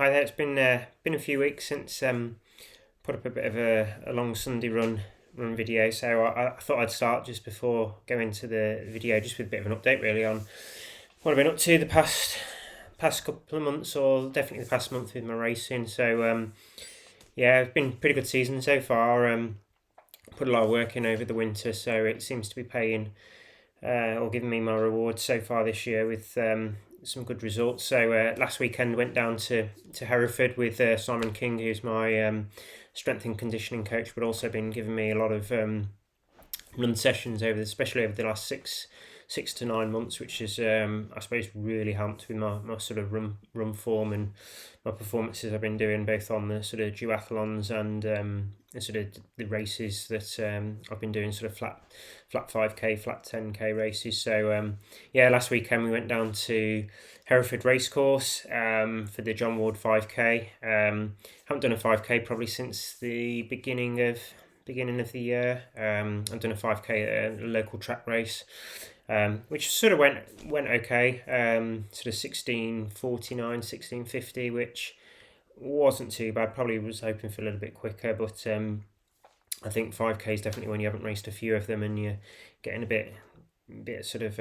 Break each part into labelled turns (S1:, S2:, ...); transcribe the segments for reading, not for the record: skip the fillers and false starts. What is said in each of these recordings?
S1: Hi there. It's been a few weeks since put up a bit of a long Sunday run video. So I thought I'd start just before going to the video, just with a bit of an update really on what I've been up to the past couple of months, or definitely the past month with my racing. So yeah, it's been a pretty good season so far. Put a lot of work in over the winter, so it seems to be paying or giving me my rewards so far this year with some good results. So last weekend went down to Hereford with Simon King, who's my strength and conditioning coach, but also been giving me a lot of run sessions especially over the last 6 to 9 months, which has I suppose really helped with my sort of run form and my performances I've been doing both on the sort of duathlons and the sort of the races that I've been doing, sort of flat 5k, flat 10k races. So yeah, last weekend we went down to Hereford Racecourse for the John Ward 5k. Haven't done a 5k probably since the beginning of the year. I've done a 5k at a local track race, which sort of went okay. Sort of 16:49, 16:50, which wasn't too bad. Probably was hoping for a little bit quicker, but I think 5k is definitely when you haven't raced a few of them and you're getting a bit sort of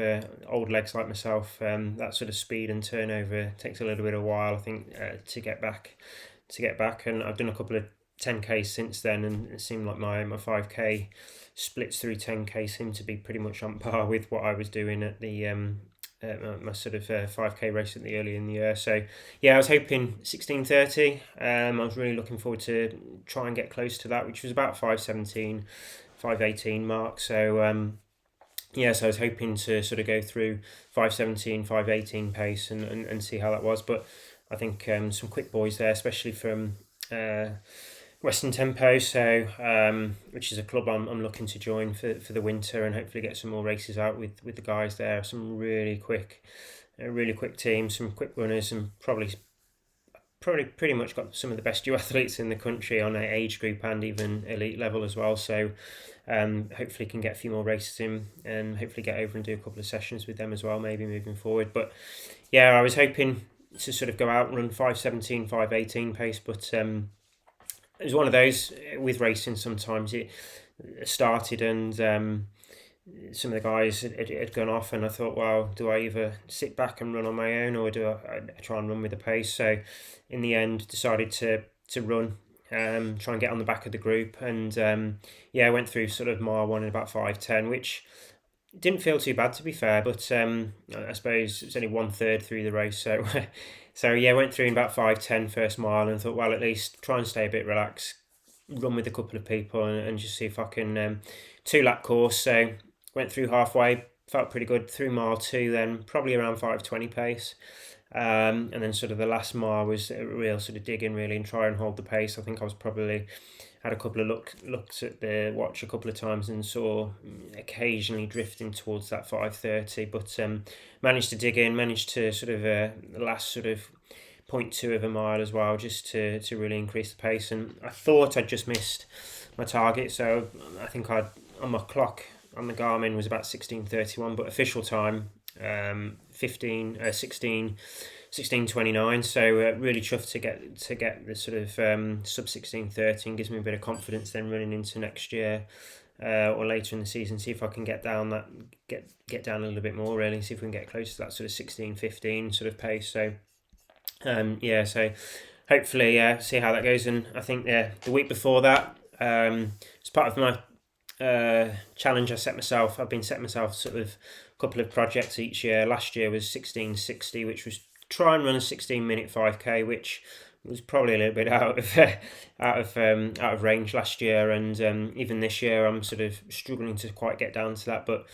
S1: old legs like myself. That sort of speed and turnover takes a little bit of a while, I think, to get back. And I've done a couple of 10k since then, and it seemed like my 5k splits through 10k seemed to be pretty much on par with what I was doing at the my sort of 5k race at the early in the year. So yeah, I was hoping 16:30. I was really looking forward to try and get close to that, which was about 5:17, 5:18 mark. So yeah, so I was hoping to sort of go through 5:17, 5:18 pace and see how that was. But I think some quick boys there, especially from Western Tempo, so which is a club I'm looking to join for the winter and hopefully get some more races out with the guys there. Some really quick teams, some quick runners, and probably pretty much got some of the best duathletes in the country on an age group and even elite level as well. So hopefully can get a few more races in and hopefully get over and do a couple of sessions with them as well, maybe moving forward. But yeah, I was hoping to sort of go out and run 5:17, 5:18 pace, but it was one of those with racing. Sometimes it started and some of the guys had gone off, and I thought, well, do I either sit back and run on my own, or do I try and run with the pace? So in the end, decided to run, try and get on the back of the group, and yeah, I went through sort of mile one in about 5:10, which didn't feel too bad, to be fair, but I suppose it's only 1/3 through the race, so so yeah, went through in about 5:10 first mile, and thought, well, at least try and stay a bit relaxed, run with a couple of people, and just see if I can 2 lap course. So went through halfway, felt pretty good through mile two, then probably around 5:20 pace. And then sort of the last mile was a real sort of dig in really and try and hold the pace. I think I was probably had a couple of looks at the watch a couple of times and saw occasionally drifting towards that 5:30, but managed to dig in, managed to sort of the last sort of 0.2 of a mile as well, just to really increase the pace. And I thought I'd just missed my target, so I think I'd on my clock on the Garmin was about 16:31, but official time 16:29. So really chuffed to get the sort of sub 16:30, gives me a bit of confidence then running into next year or later in the season. See if I can get down a little bit more, really. See if we can get close to that sort of 16:15 sort of pace. So yeah, so hopefully see how that goes. And I think the week before that, as part of my challenge I set myself, I've been setting myself sort of a couple of projects each year. Last year was 16:60, which was try and run a 16-minute 5k, which was probably a little bit out of range last year, and even this year I'm sort of struggling to quite get down to that. But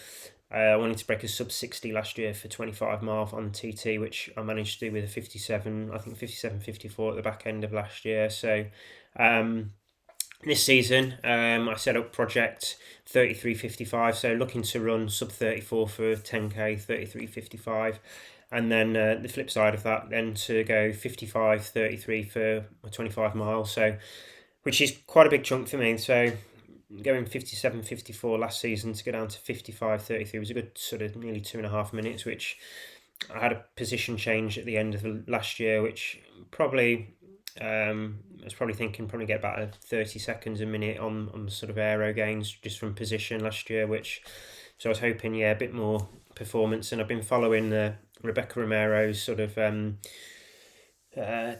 S1: I wanted to break a sub 60 last year for 25 mile on TT, which I managed to do with a 57, I think 57:54 at the back end of last year. So this season, I set up project 33:55, so looking to run sub 34 for 10k, 33:55, and then the flip side of that, then to go 55:33 for 25 miles. So, which is quite a big chunk for me. So, going 57:54 last season to go down to 55:33 was a good sort of nearly 2.5 minutes, which I had a position change at the end of the last year, which probably I was probably thinking probably get about 30 seconds a minute on sort of aero gains just from position last year, which so I was hoping a bit more performance. And I've been following Rebecca Romero's sort of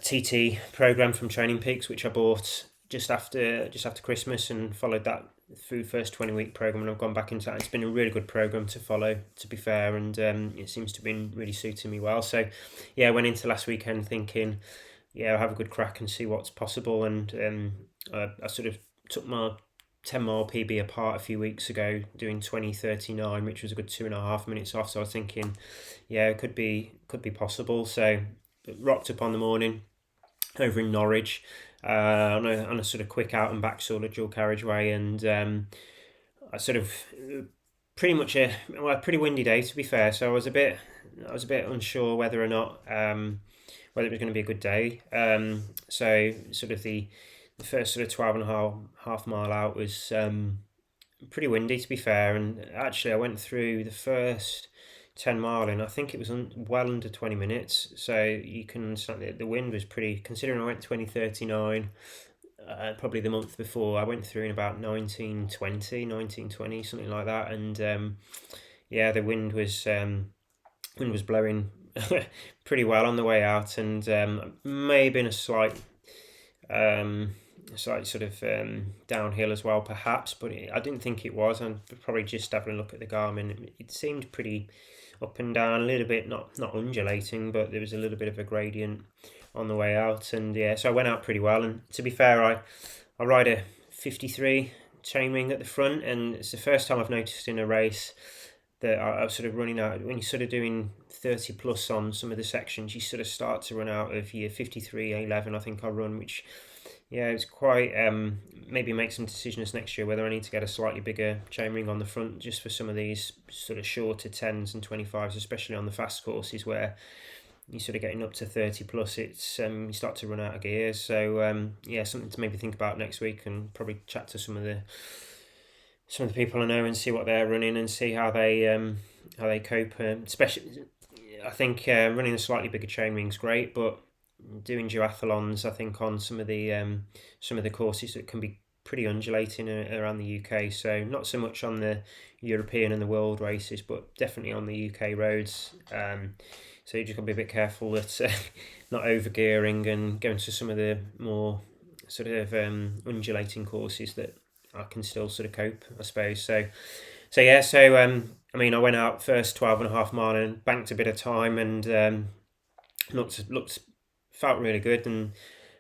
S1: TT program from Training Peaks, which I bought just after Christmas, and followed that through first 20-week program, and I've gone back into that. It's been a really good program to follow, to be fair, and it seems to have been really suiting me well. So yeah, I went into last weekend thinking, yeah, I'll have a good crack and see what's possible. And I sort of took my 10-mile PB apart a few weeks ago, doing 20:39, which was a good 2.5 minutes off. So I was thinking, yeah, it could be possible. So rocked up on the morning over in Norwich on a sort of quick out and back sort of dual carriageway, and I sort of pretty much a pretty windy day, to be fair. So I was a bit unsure whether or not whether it was going to be a good day. So sort of the first sort of 12.5 mile out was pretty windy, to be fair. And actually, I went through the first 10 mile and I think it was well under 20 minutes. So you can understand that the wind was pretty, considering I went 20:39 probably the month before. I went through in about 19:20, something like that. And yeah, the wind was blowing pretty well on the way out, and may have been a slight sort of downhill as well, perhaps, but I didn't think it was. And probably just having a look at the Garmin, it seemed pretty up and down, a little bit, not undulating, but there was a little bit of a gradient on the way out. And yeah, so I went out pretty well. And to be fair, I ride a 53 chainring at the front, and it's the first time I've noticed in a race that I was sort of running out. When you're sort of doing 30 plus on some of the sections, you sort of start to run out of your 53:11, I think I run, which yeah, it's quite maybe make some decisions next year whether I need to get a slightly bigger chainring on the front just for some of these sort of shorter 10s and 25s, especially on the fast courses where you're sort of getting up to 30 plus. It's you start to run out of gears. So yeah, something to maybe think about next week, and probably chat to some of the people I know and see what they're running and see how they cope. Especially, I think running a slightly bigger chainring's great, but doing duathlons, I think, on some of the courses that can be pretty undulating around the UK. So not so much on the European and the world races, but definitely on the UK roads. So you just got to be a bit careful that not overgearing and going to some of the more sort of undulating courses that I can still sort of cope, I suppose. So yeah. So I mean, I went out first 12.5 mile and banked a bit of time, and felt really good, and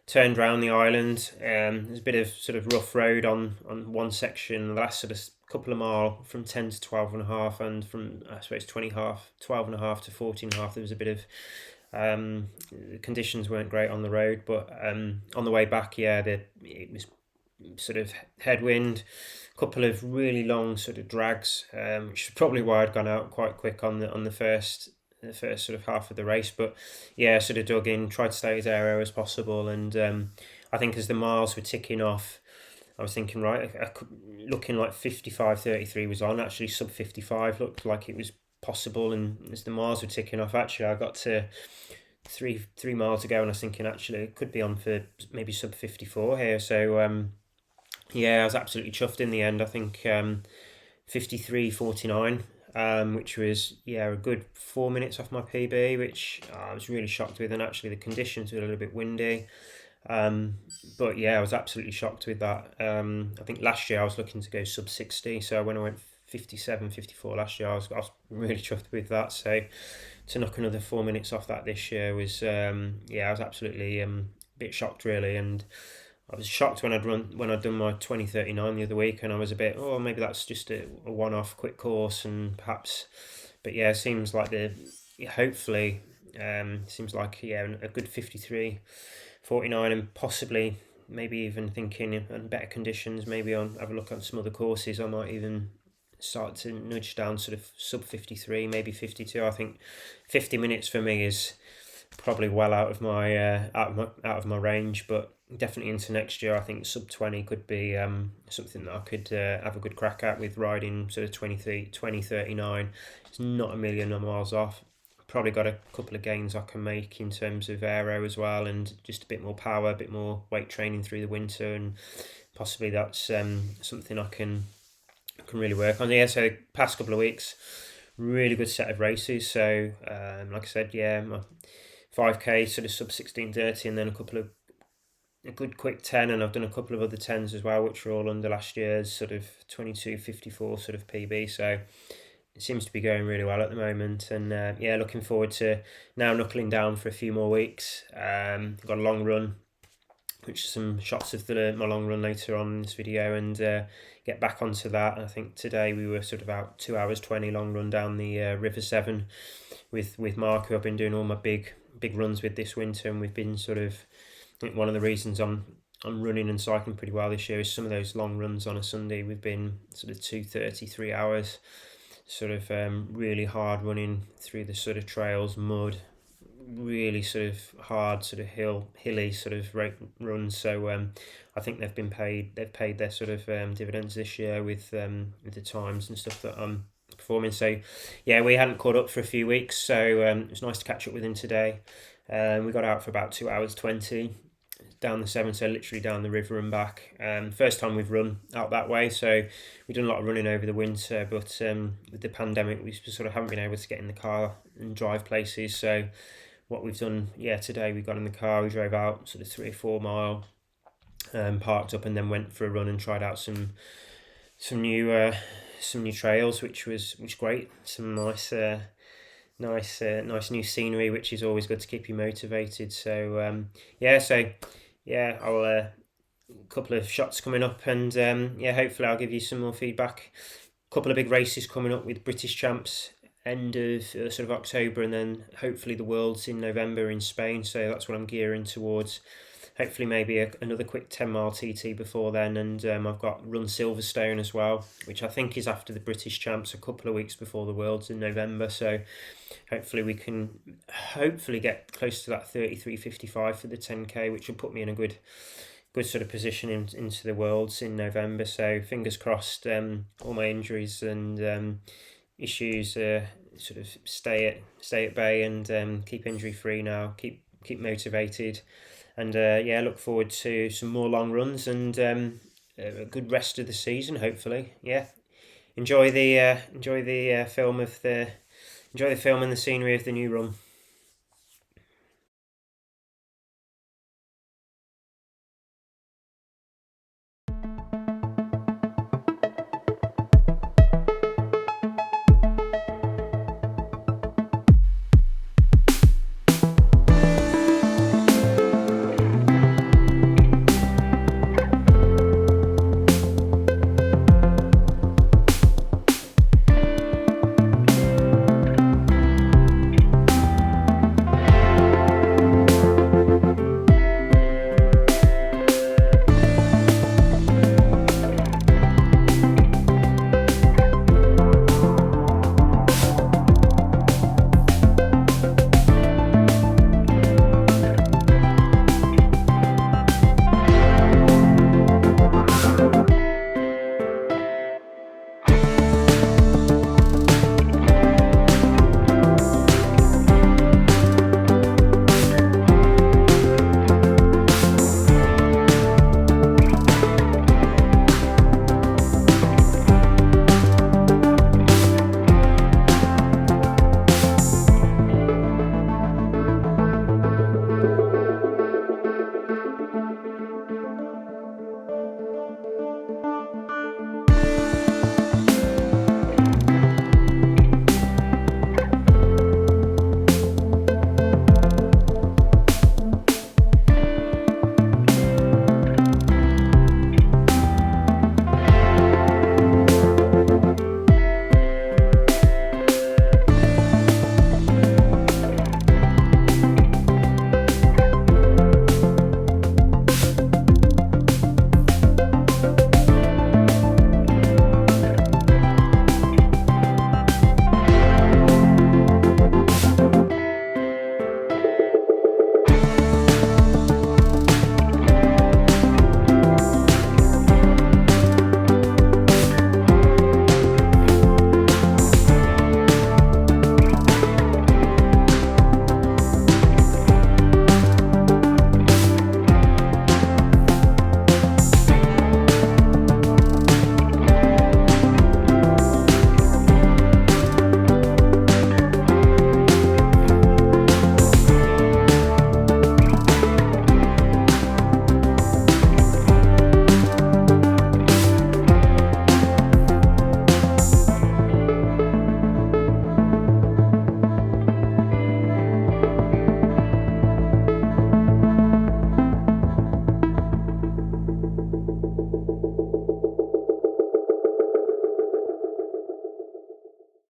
S1: turned around the island. There's a bit of sort of rough road on one section, the last sort of couple of mile from 10 to 12.5, and from I suppose 12.5 to 14.5, there was a bit of the conditions weren't great on the road, but on the way back, yeah, it was sort of headwind, a couple of really long sort of drags, which is probably why I'd gone out quite quick on the first sort of half of the race. But yeah, sort of dug in, tried to stay as aero as possible, and I think as the miles were ticking off, I was thinking, right, looking like 55:33 was on. Actually, sub 55 looked like it was possible, and as the miles were ticking off, actually I got to three miles to go, and I was thinking actually it could be on for maybe sub 54 here. So yeah, I was absolutely chuffed in the end. I think 53:49, which was a good 4 minutes off my PB, which I was really shocked with. And actually the conditions were a little bit windy, but yeah, I was absolutely shocked with that. I think last year I was looking to go sub 60, so when I went 57, 54 last year, I was really chuffed with that. So to knock another 4 minutes off that this year was I was absolutely a bit shocked, really. And I was shocked when I'd done my 20:39 the other week, and I was a bit, maybe that's just a one-off quick course, and perhaps, but yeah, it seems like hopefully seems like a good 53:49, and possibly maybe even thinking in better conditions, maybe have a look on some other courses, I might even start to nudge down sort of sub 53, maybe 52. I think 50 minutes for me is probably well out of my range, but definitely into next year, I think sub 20 could be something that I could have a good crack at with riding sort of 20:39. It's not a million miles off, probably got a couple of gains I can make in terms of aero as well, and just a bit more power, a bit more weight training through the winter, and possibly that's something I can really work on. Yeah, so past couple of weeks, really good set of races. So like I said, yeah, my 5k sort of sub 16:30, and then a good quick 10, and I've done a couple of other 10s as well, which were all under last year's sort of 22:54 sort of PB. So it seems to be going really well at the moment, and yeah, looking forward to now knuckling down for a few more weeks. Got a long run, which are some shots of my long run later on in this video, and get back onto that. I think today we were sort of about 2 hours 20 long run down the River Severn with Mark, who I've been doing all my big runs with this winter, and we've been sort of, I think one of the reasons I'm running and cycling pretty well this year is some of those long runs on a Sunday. We've been sort of 2:30, 3 hours, sort of really hard running through the sort of trails, mud, really sort of hard, sort of hilly sort of runs. So I think they've paid their sort of dividends this year with the times and stuff that I'm performing. So yeah, we hadn't caught up for a few weeks, so it was nice to catch up with him today. We got out for about 2 hours 20 down the Severn, so literally down the river and back. First time we've run out that way, so we've done a lot of running over the winter, but with the pandemic we sort of haven't been able to get in the car and drive places. So what we've done, yeah, today we got in the car, we drove out sort of 3 or 4 mile, parked up, and then went for a run and tried out some new trails, which was great. Some nice new scenery, which is always good to keep you motivated. So I'll a couple of shots coming up, and hopefully I'll give you some more feedback. A couple of big races coming up with British champs end of sort of October, and then hopefully the Worlds in November in Spain. So that's what I'm gearing towards. Hopefully maybe another quick 10 mile TT before then, and I've got Run Silverstone as well, which I think is after the British champs, a couple of weeks before the Worlds in November. So hopefully we can get close to that 33:55 for the 10k, which will put me in a good sort of position into the Worlds in November. So fingers crossed, all my injuries and issues sort of stay at bay, and keep injury free now, keep motivated, and look forward to some more long runs and a good rest of the season, hopefully. Enjoy the film and the scenery of the new run.